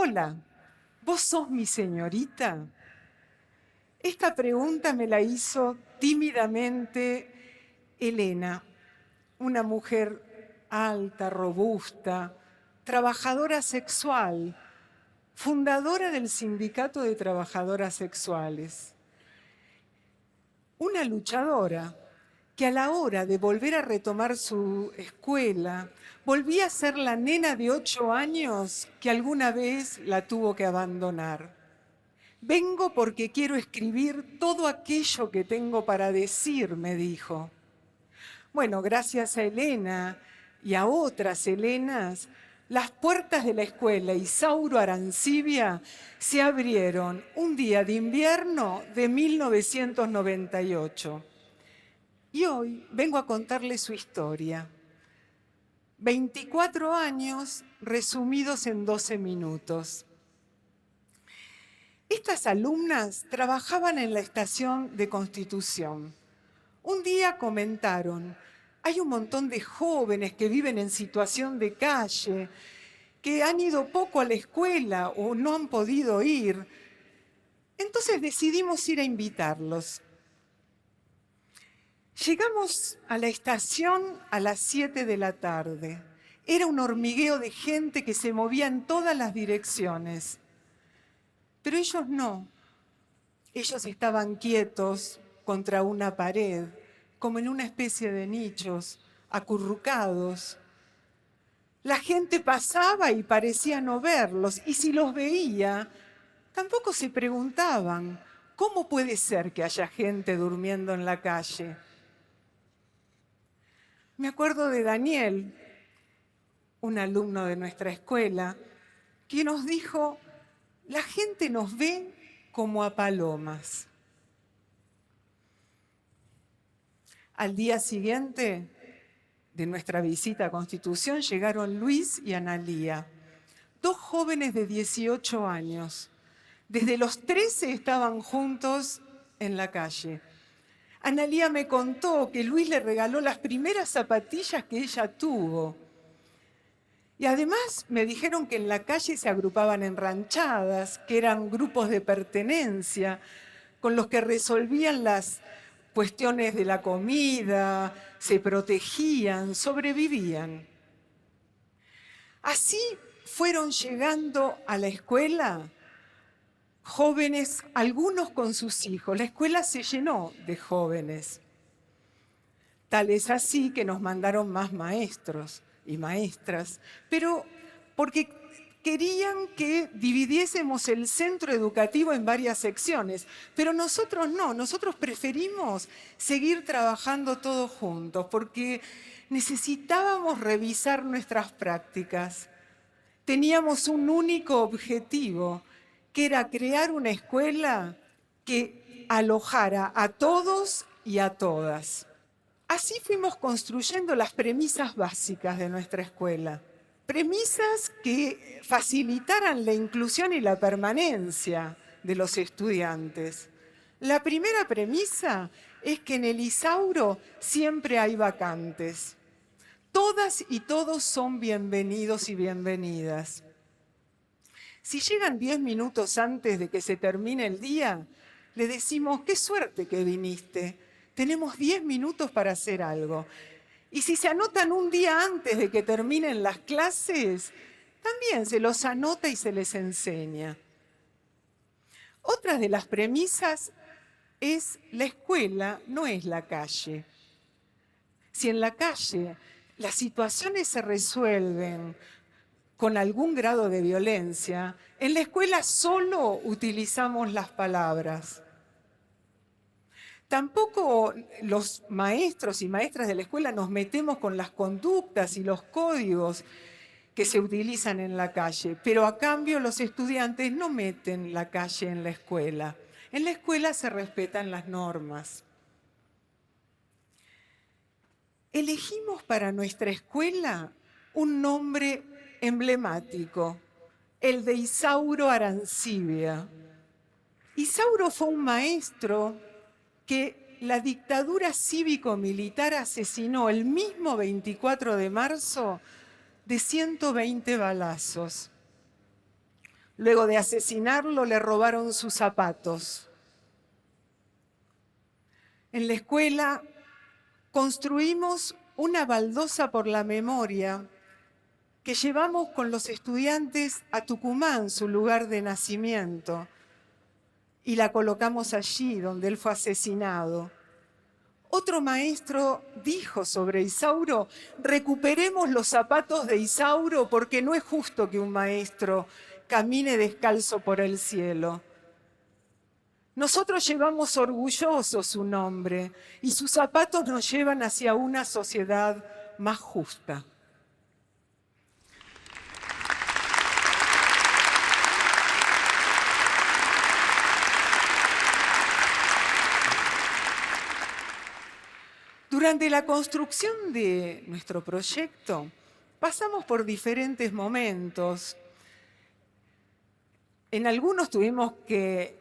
Hola, ¿vos sos mi señorita? Esta pregunta me la hizo tímidamente Elena, una mujer alta, robusta, trabajadora sexual, fundadora del Sindicato de Trabajadoras Sexuales. Una luchadora que a la hora de volver a retomar su escuela, volvía a ser la nena de 8 años que alguna vez la tuvo que abandonar. Vengo porque quiero escribir todo aquello que tengo para decir, me dijo. Bueno, gracias a Elena y a otras Elenas, las puertas de la escuela Isauro Arancibia se abrieron un día de invierno de 1998. Y hoy vengo a contarles su historia. 24 años resumidos en 12 minutos. Estas alumnas trabajaban en la estación de Constitución. Un día comentaron, hay un montón de jóvenes que viven en situación de calle, que han ido poco a la escuela o no han podido ir. Entonces decidimos ir a invitarlos. Llegamos a la estación a las 7 de la tarde. Era un hormigueo de gente que se movía en todas las direcciones. Pero ellos no. Ellos estaban quietos contra una pared, como en una especie de nichos, acurrucados. La gente pasaba y parecía no verlos, y si los veía, tampoco se preguntaban, ¿cómo puede ser que haya gente durmiendo en la calle? Me acuerdo de Daniel, un alumno de nuestra escuela, que nos dijo, la gente nos ve como a palomas. Al día siguiente de nuestra visita a Constitución llegaron Luis y Analía, dos jóvenes de 18 años. Desde los 13 estaban juntos en la calle. Analía me contó que Luis le regaló las primeras zapatillas que ella tuvo. Y además me dijeron que en la calle se agrupaban en ranchadas, que eran grupos de pertenencia, con los que resolvían las cuestiones de la comida, se protegían, sobrevivían. Así fueron llegando a la escuela jóvenes, algunos con sus hijos. La escuela se llenó de jóvenes. Tal es así que nos mandaron más maestros y maestras, pero porque querían que dividiésemos el centro educativo en varias secciones, pero nosotros no, nosotros preferimos seguir trabajando todos juntos, porque necesitábamos revisar nuestras prácticas. Teníamos un único objetivo, que era crear una escuela que alojara a todos y a todas. Así fuimos construyendo las premisas básicas de nuestra escuela. Premisas que facilitaran la inclusión y la permanencia de los estudiantes. La primera premisa es que en el Isauro siempre hay vacantes. Todas y todos son bienvenidos y bienvenidas. Si llegan 10 minutos antes de que se termine el día, le decimos, qué suerte que viniste. Tenemos 10 minutos para hacer algo. Y si se anotan un día antes de que terminen las clases, también se los anota y se les enseña. Otra de las premisas es la escuela no es la calle. Si en la calle las situaciones se resuelven con algún grado de violencia, en la escuela solo utilizamos las palabras. Tampoco los maestros y maestras de la escuela nos metemos con las conductas y los códigos que se utilizan en la calle, pero a cambio los estudiantes no meten la calle en la escuela. En la escuela se respetan las normas. Elegimos para nuestra escuela un nombre emblemático, el de Isauro Arancibia. Isauro fue un maestro que la dictadura cívico-militar asesinó el mismo 24 de marzo de 120 balazos. Luego de asesinarlo, le robaron sus zapatos. En la escuela construimos una baldosa por la memoria que llevamos con los estudiantes a Tucumán, su lugar de nacimiento, y la colocamos allí donde él fue asesinado. Otro maestro dijo sobre Isauro: recuperemos los zapatos de Isauro porque no es justo que un maestro camine descalzo por el cielo. Nosotros llevamos orgulloso su nombre y sus zapatos nos llevan hacia una sociedad más justa. Durante la construcción de nuestro proyecto, pasamos por diferentes momentos. En algunos tuvimos que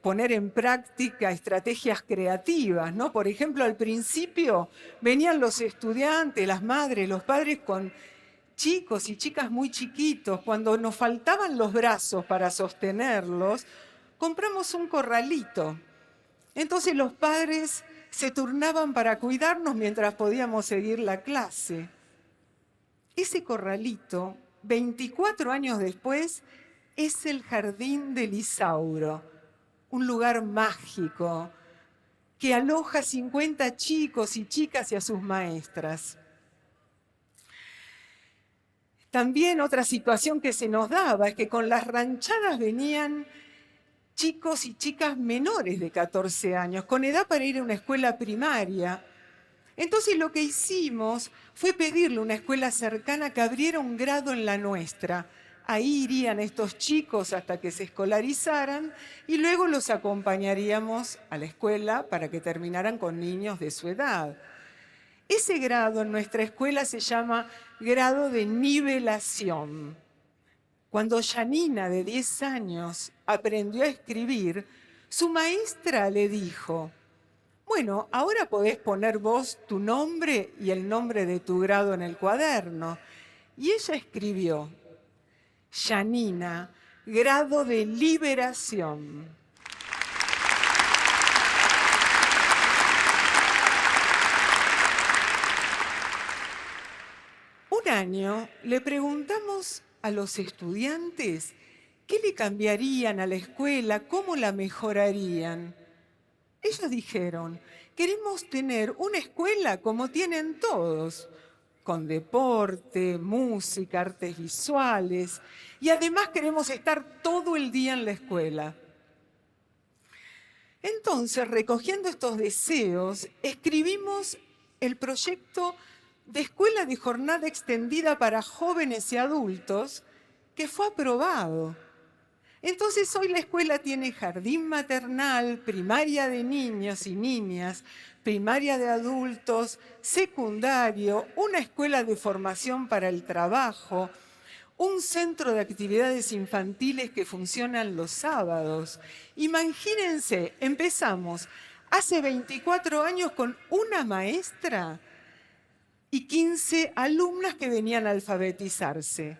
poner en práctica estrategias creativas, ¿no? Por ejemplo, al principio venían los estudiantes, las madres, los padres con chicos y chicas muy chiquitos. Cuando nos faltaban los brazos para sostenerlos, compramos un corralito. Entonces los padres se turnaban para cuidarnos mientras podíamos seguir la clase. Ese corralito, 24 años después, es el Jardín del Isauro, un lugar mágico que aloja 50 chicos y chicas y a sus maestras. También otra situación que se nos daba es que con las ranchadas venían chicos y chicas menores de 14 años, con edad para ir a una escuela primaria. Entonces lo que hicimos fue pedirle a una escuela cercana que abriera un grado en la nuestra. Ahí irían estos chicos hasta que se escolarizaran y luego los acompañaríamos a la escuela para que terminaran con niños de su edad. Ese grado en nuestra escuela se llama grado de nivelación. Cuando Janina, de 10 años, aprendió a escribir, su maestra le dijo: bueno, ahora podés poner vos tu nombre y el nombre de tu grado en el cuaderno. Y ella escribió: Janina, grado de liberación. Un año le preguntamos a los estudiantes qué le cambiarían a la escuela, cómo la mejorarían. Ellos dijeron: queremos tener una escuela como tienen todos, con deporte, música, artes visuales, y además queremos estar todo el día en la escuela. Entonces, recogiendo estos deseos, escribimos el proyecto de escuela de jornada extendida para jóvenes y adultos, que fue aprobado. Entonces hoy la escuela tiene jardín maternal, primaria de niños y niñas, primaria de adultos, secundario, una escuela de formación para el trabajo, un centro de actividades infantiles que funcionan los sábados. Imagínense, empezamos hace 24 años con una maestra y 15 alumnas que venían a alfabetizarse.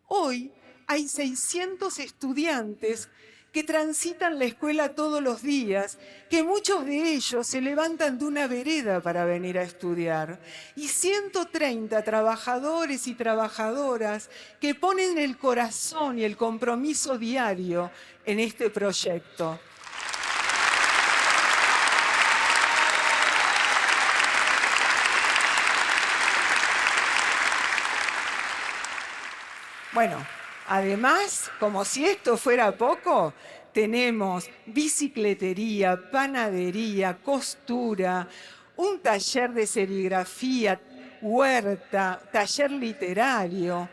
Hoy hay 600 estudiantes que transitan la escuela todos los días, que muchos de ellos se levantan de una vereda para venir a estudiar, y 130 trabajadores y trabajadoras que ponen el corazón y el compromiso diario en este proyecto. Bueno, además, como si esto fuera poco, tenemos bicicletería, panadería, costura, un taller de serigrafía, huerta, taller literario.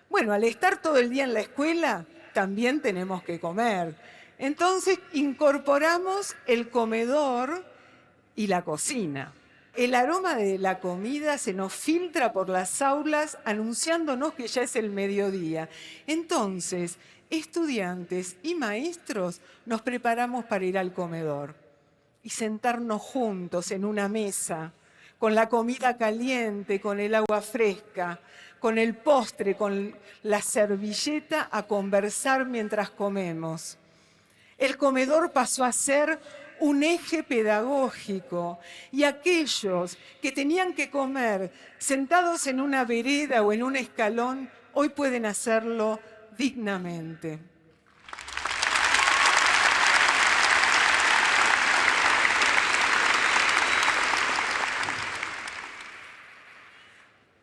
Bueno, al estar todo el día en la escuela, también tenemos que comer. Entonces, incorporamos el comedor y la cocina. El aroma de la comida se nos filtra por las aulas anunciándonos que ya es el mediodía. Entonces, estudiantes y maestros nos preparamos para ir al comedor y sentarnos juntos en una mesa con la comida caliente, con el agua fresca, con el postre, con la servilleta a conversar mientras comemos. El comedor pasó a ser un eje pedagógico y aquellos que tenían que comer sentados en una vereda o en un escalón, hoy pueden hacerlo dignamente.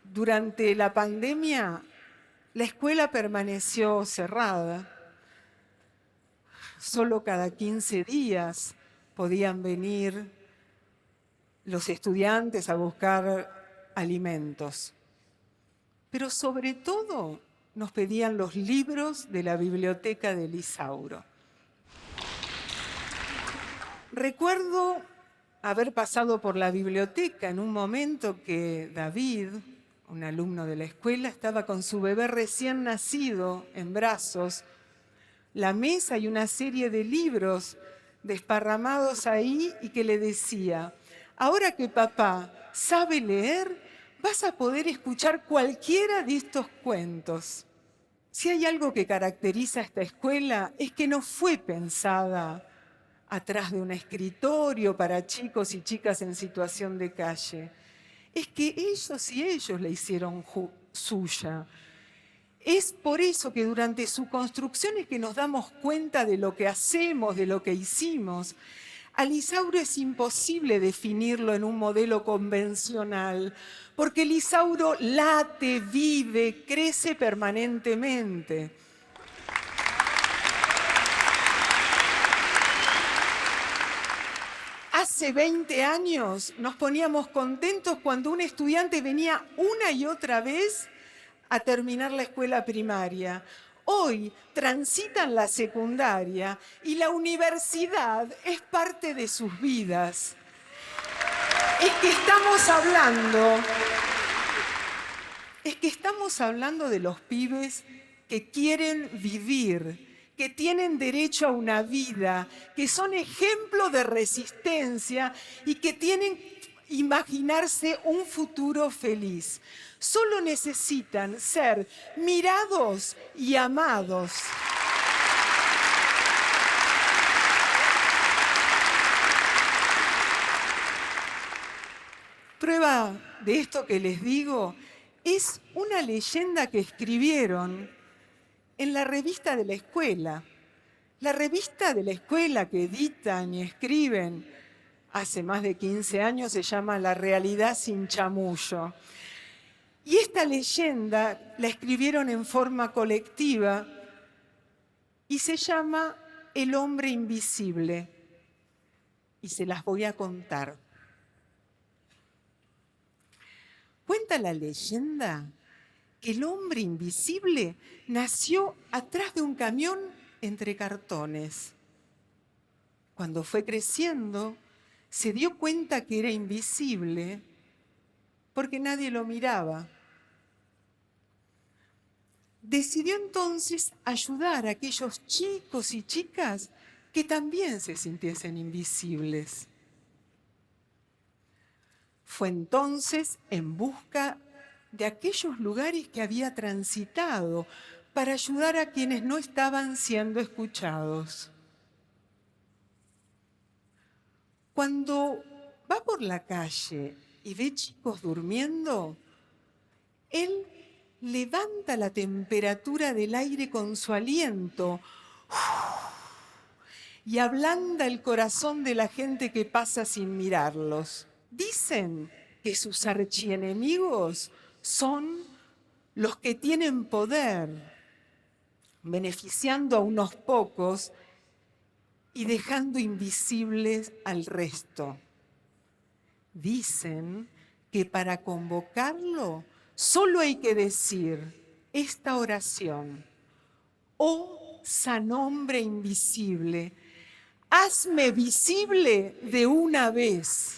Durante la pandemia, la escuela permaneció cerrada. Solo cada 15 días podían venir los estudiantes a buscar alimentos. Pero sobre todo nos pedían los libros de la biblioteca del Isauro. Recuerdo haber pasado por la biblioteca en un momento que David, un alumno de la escuela, estaba con su bebé recién nacido en brazos, la mesa y una serie de libros desparramados ahí y que le decía: ahora que papá sabe leer, vas a poder escuchar cualquiera de estos cuentos. Si hay algo que caracteriza a esta escuela es que no fue pensada atrás de un escritorio para chicos y chicas en situación de calle. Es que ellos la hicieron suya. Es por eso que durante su construcción es que nos damos cuenta de lo que hacemos, de lo que hicimos. Al Isauro es imposible definirlo en un modelo convencional, porque el Isauro late, vive, crece permanentemente. Hace 20 años nos poníamos contentos cuando un estudiante venía una y otra vez a terminar la escuela primaria. Hoy transitan la secundaria y la universidad es parte de sus vidas. Es que estamos hablando de los pibes que quieren vivir, que tienen derecho a una vida, que son ejemplo de resistencia y que tienen que imaginarse un futuro feliz. Solo necesitan ser mirados y amados. Prueba de esto que les digo es una leyenda que escribieron en la revista de la escuela. La revista de la escuela que editan y escriben hace más de 15 años se llama La Realidad sin Chamullo. Y esta leyenda la escribieron en forma colectiva y se llama El hombre invisible. Y se las voy a contar. Cuenta la leyenda que el hombre invisible nació atrás de un camión entre cartones. Cuando fue creciendo, se dio cuenta que era invisible porque nadie lo miraba. Decidió entonces ayudar a aquellos chicos y chicas que también se sintiesen invisibles. Fue entonces en busca de aquellos lugares que había transitado para ayudar a quienes no estaban siendo escuchados. Cuando va por la calle y ve chicos durmiendo, él levanta la temperatura del aire con su aliento y ablanda el corazón de la gente que pasa sin mirarlos. Dicen que sus archienemigos son los que tienen poder, beneficiando a unos pocos y dejando invisibles al resto. Dicen que para convocarlo solo hay que decir esta oración: oh San Hombre invisible, hazme visible de una vez.